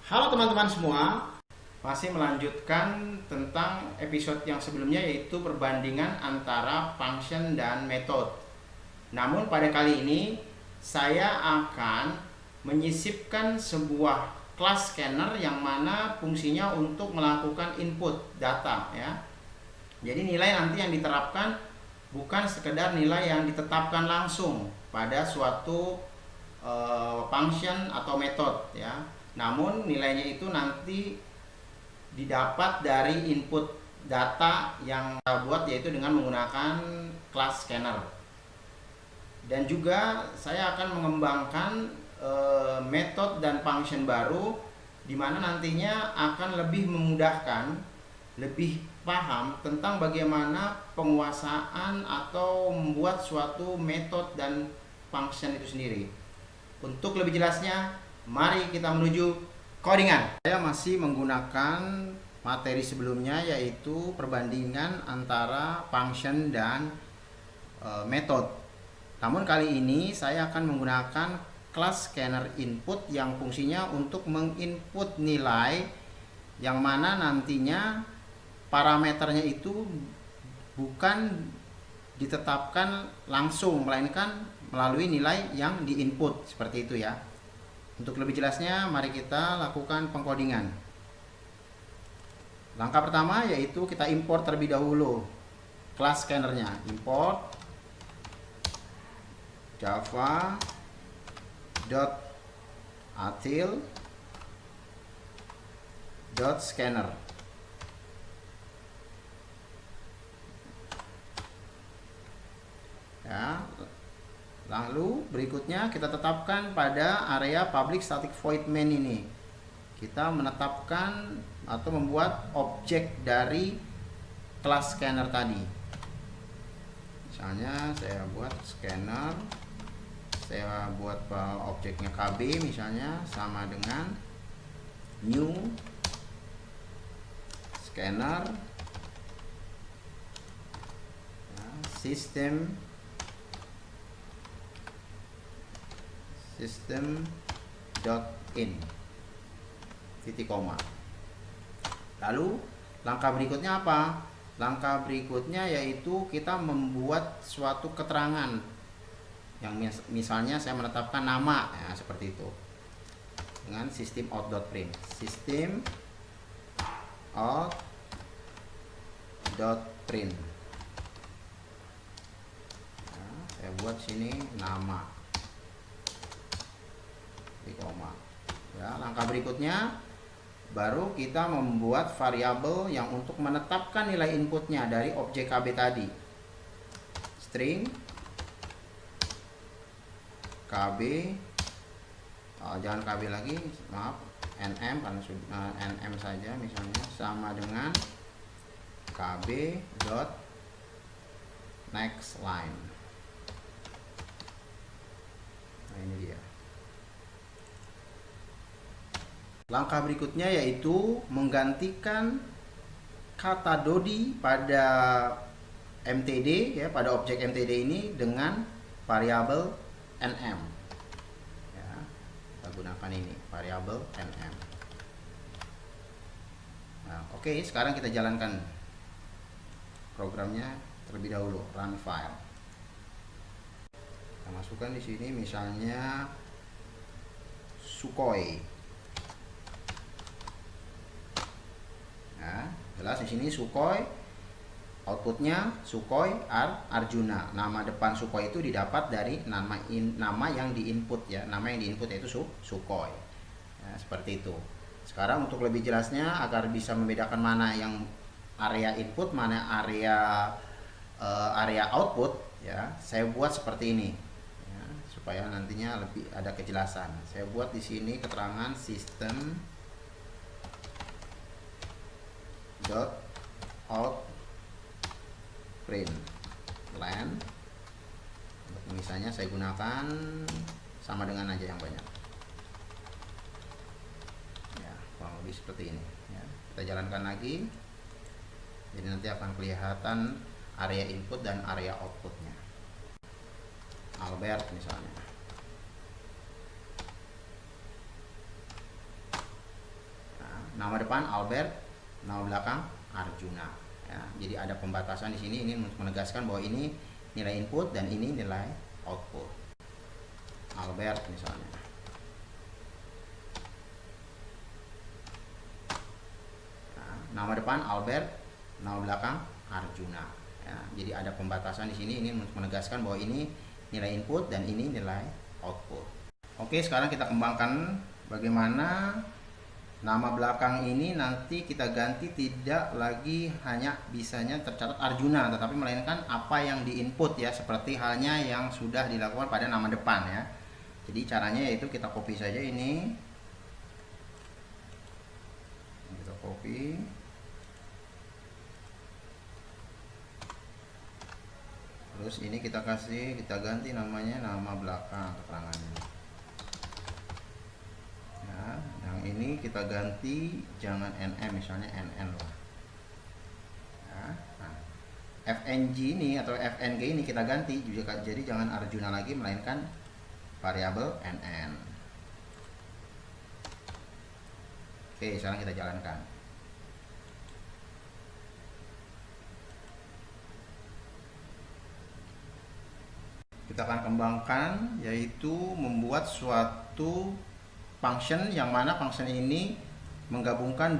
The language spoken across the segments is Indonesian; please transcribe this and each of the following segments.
Halo teman-teman semua, masih melanjutkan tentang episode yang sebelumnya yaitu perbandingan antara function dan method. Namun pada kali ini saya akan menyisipkan sebuah kelas scanner yang mana fungsinya untuk melakukan input data ya. Jadi nilai nanti yang diterapkan bukan sekedar nilai yang ditetapkan langsung pada suatu function atau method ya. Namun nilainya itu nanti didapat dari input data yang kita buat yaitu dengan menggunakan class scanner. Dan juga saya akan mengembangkan metode dan function baru di mana nantinya akan lebih memudahkan, lebih paham tentang bagaimana penguasaan atau membuat suatu metode dan function itu sendiri. Untuk lebih jelasnya, mari kita menuju codingan. Saya masih menggunakan materi sebelumnya yaitu perbandingan antara function dan method. Namun kali ini saya akan menggunakan class scanner input yang fungsinya untuk menginput nilai yang mana nantinya parameternya itu bukan ditetapkan langsung melainkan melalui nilai yang diinput seperti itu ya. Untuk lebih jelasnya, mari kita lakukan pengkodingan. Langkah pertama yaitu kita import terlebih dahulu class scannernya. Import java.util.scanner. Ya, lalu berikutnya kita tetapkan pada area public static void main ini. Kita menetapkan atau membuat objek dari class scanner tadi. Misalnya saya buat scanner, saya buat objeknya KB misalnya sama dengan new scanner system in titik koma. Lalu langkah berikutnya apa? Langkah berikutnya yaitu kita membuat suatu keterangan yang misalnya saya menetapkan nama ya, seperti itu dengan sistem out.print. Sistem out.print. Nah, saya buat sini nama di koma. Ya, langkah berikutnya baru kita membuat variabel yang untuk menetapkan nilai inputnya dari objek KB tadi. String KB, jangan KB lagi, maaf, nm kan nm saja misalnya sama dengan KB dot next line. Nah, ini dia. Langkah berikutnya yaitu menggantikan kata Dodi pada MTD ya, pada objek MTD ini dengan variabel nm. Ya, kita gunakan ini variabel nm. Nah, oke, sekarang kita jalankan programnya terlebih dahulu. Run file. Kita masukkan di sini misalnya Sukhoi. Nah, jelas di sini Sukhoi, outputnya Sukhoi Arjuna. Nama depan Sukhoi itu didapat dari nama yang diinput ya. Nama yang diinput yaitu Sukhoi. Ya, seperti itu. Sekarang untuk lebih jelasnya agar bisa membedakan mana yang area input, mana area output ya, saya buat seperti ini. Ya, supaya nantinya lebih ada kejelasan. Saya buat di sini keterangan sistem dot out print len. Misalnya saya gunakan sama dengan aja yang banyak ya, kurang lebih seperti ini ya. Kita jalankan lagi, jadi nanti akan kelihatan area input dan area outputnya. Albert misalnya. nama depan Albert, nama belakang Arjuna. Ya, jadi ada pembatasan di sini, ini untuk menegaskan bahwa ini nilai input dan ini nilai output. Albert misalnya. Nah, nama depan Albert, nama belakang Arjuna. Ya, jadi ada pembatasan di sini, ini untuk menegaskan bahwa ini nilai input dan ini nilai output. Oke, sekarang kita kembangkan bagaimana nama belakang ini nanti kita ganti tidak lagi hanya bisanya tercatat Arjuna, tetapi melainkan apa yang di input ya, seperti halnya yang sudah dilakukan pada nama depan ya. Jadi caranya yaitu kita copy saja ini. Kita copy. Terus ini kita ganti namanya nama belakang keterangannya. Ya, yang ini kita ganti jangan NM, misalnya NN lah. Ya, nah, FNG ini atau FNG ini kita ganti juga, jadi jangan Arjuna lagi melainkan variabel NN. Oke, sekarang kita jalankan. Kita akan kembangkan yaitu membuat suatu function yang mana function ini menggabungkan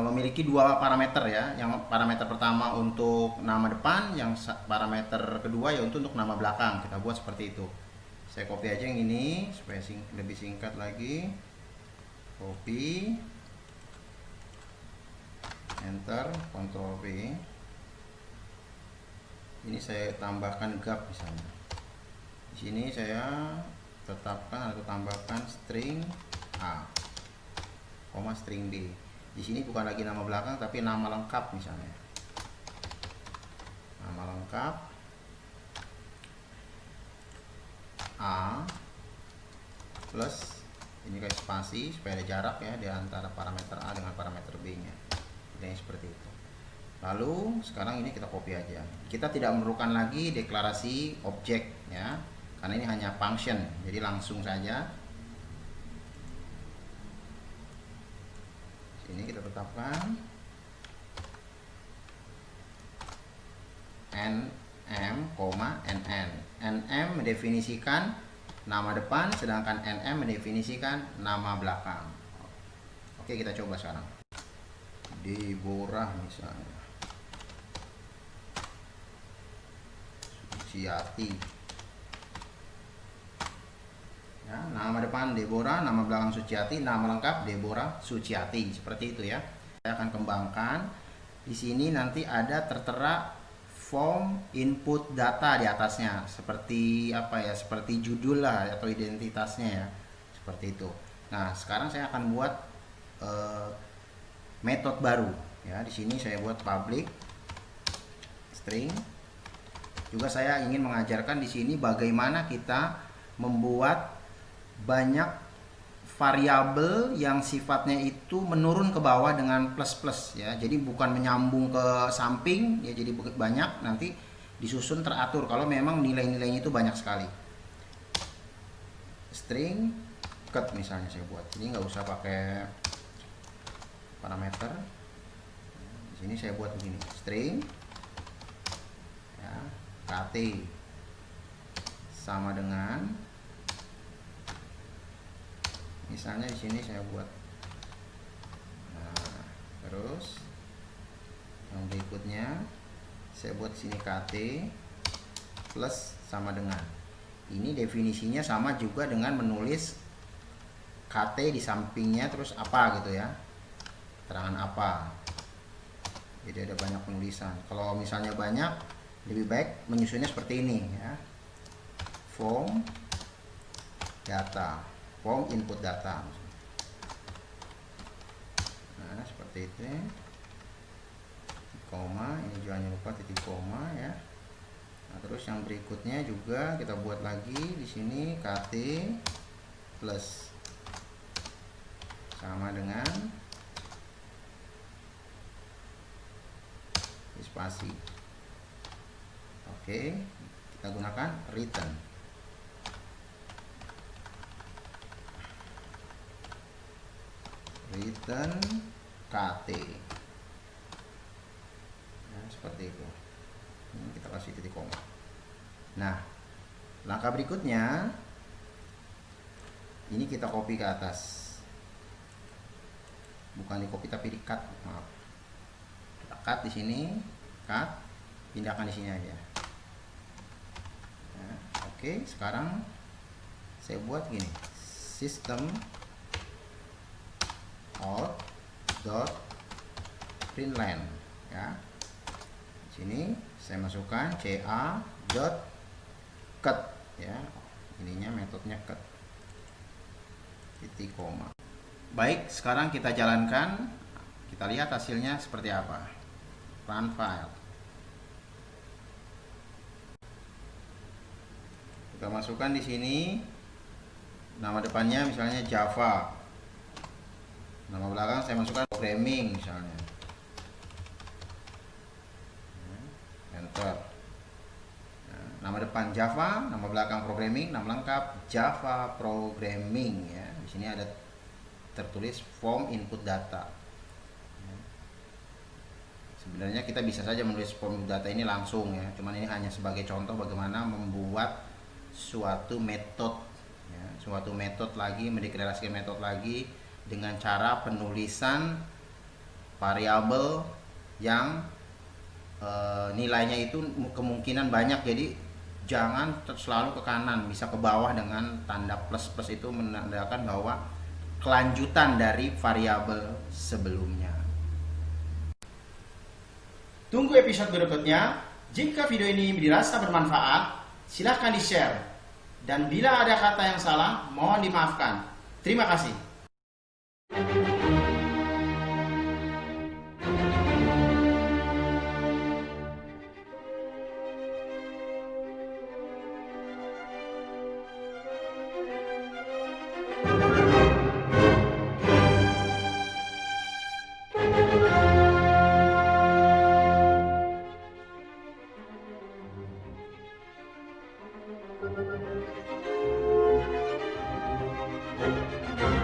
memiliki dua parameter ya. Yang parameter pertama untuk nama depan, yang parameter kedua yaitu untuk nama belakang. Kita buat seperti itu. Saya copy aja yang ini supaya lebih singkat lagi. Copy, enter, Ctrl V. Ini saya tambahkan gap misalnya. Di sini saya tetapkan atau tambahkan string A, string B. Di sini bukan lagi nama belakang tapi nama lengkap misalnya. Nama lengkap A plus ini kayak spasi supaya ada jarak ya di antara parameter A dengan parameter B-nya. Jadi seperti itu. Lalu sekarang ini kita copy aja. Kita tidak memerlukan lagi deklarasi objek ya, karena ini hanya function. Jadi langsung saja. Sini kita tetapkan nm, nn. Nm mendefinisikan nama depan, sedangkan nm mendefinisikan nama belakang. Oke, kita coba sekarang. Deborah misalnya. Suciati. Ya, nama depan Deborah, nama belakang Suciati, nama lengkap Deborah Suciati. Seperti itu ya. Saya akan kembangkan. Di sini nanti ada tertera form input data di atasnya. Seperti apa ya? Seperti judul lah atau identitasnya ya. Seperti itu. Nah, sekarang saya akan buat metode baru ya. Di sini saya buat public string. Juga saya ingin mengajarkan di sini bagaimana kita membuat banyak variabel yang sifatnya itu menurun ke bawah dengan plus ya. Jadi bukan menyambung ke samping ya, jadi banyak nanti disusun teratur kalau memang nilai-nilainya itu banyak sekali. String cut misalnya saya buat. Ini nggak usah pakai parameter. Di sini saya buat begini, string ya, kt sama dengan, misalnya di sini saya buat, nah, terus yang berikutnya saya buat di sini kt plus sama dengan, ini definisinya sama juga dengan menulis kt di sampingnya terus apa gitu ya, keterangan apa. Jadi ada banyak penulisan. Kalau misalnya banyak, lebih baik menyusunnya seperti ini ya. Form data, form input data. Nah, seperti itu. Koma, ini jangan lupa titik koma ya. Nah, terus yang berikutnya juga kita buat lagi di sini kt plus sama dengan spasi. Oke, kita gunakan return. return KT. Nah, seperti itu. Ini kita kasih titik koma. Nah, langkah berikutnya ini kita copy ke atas. Bukan di copy tapi di cut, maaf. Kita cut di sini, cut, pindahkan di sini aja. Nah, oke, sekarang saya buat gini. System out dot println ya. Di sini saya masukkan ca dot cut ya. Ininya metodenya cut. Titik koma. Baik, sekarang kita jalankan. Kita lihat hasilnya seperti apa. Run file. Kita masukkan di sini nama depannya misalnya Java. Nama belakang saya masukkan programming misalnya. Enter. Nah, nama depan Java, nama belakang programming, nama lengkap Java Programming ya. Di sini ada tertulis form input data. Sebenarnya kita bisa saja menulis form input data ini langsung ya. Cuman ini hanya sebagai contoh bagaimana membuat suatu metode ya, suatu metode lagi, mendeklarasikan metode lagi dengan cara penulisan variabel yang nilainya itu kemungkinan banyak. Jadi jangan selalu ke kanan, bisa ke bawah dengan tanda plus itu menandakan bahwa kelanjutan dari variabel sebelumnya. Tunggu episode berikutnya. Jika video ini dirasa bermanfaat, silahkan di-share. Dan bila ada kata yang salah, mohon dimaafkan. Terima kasih. Thank you.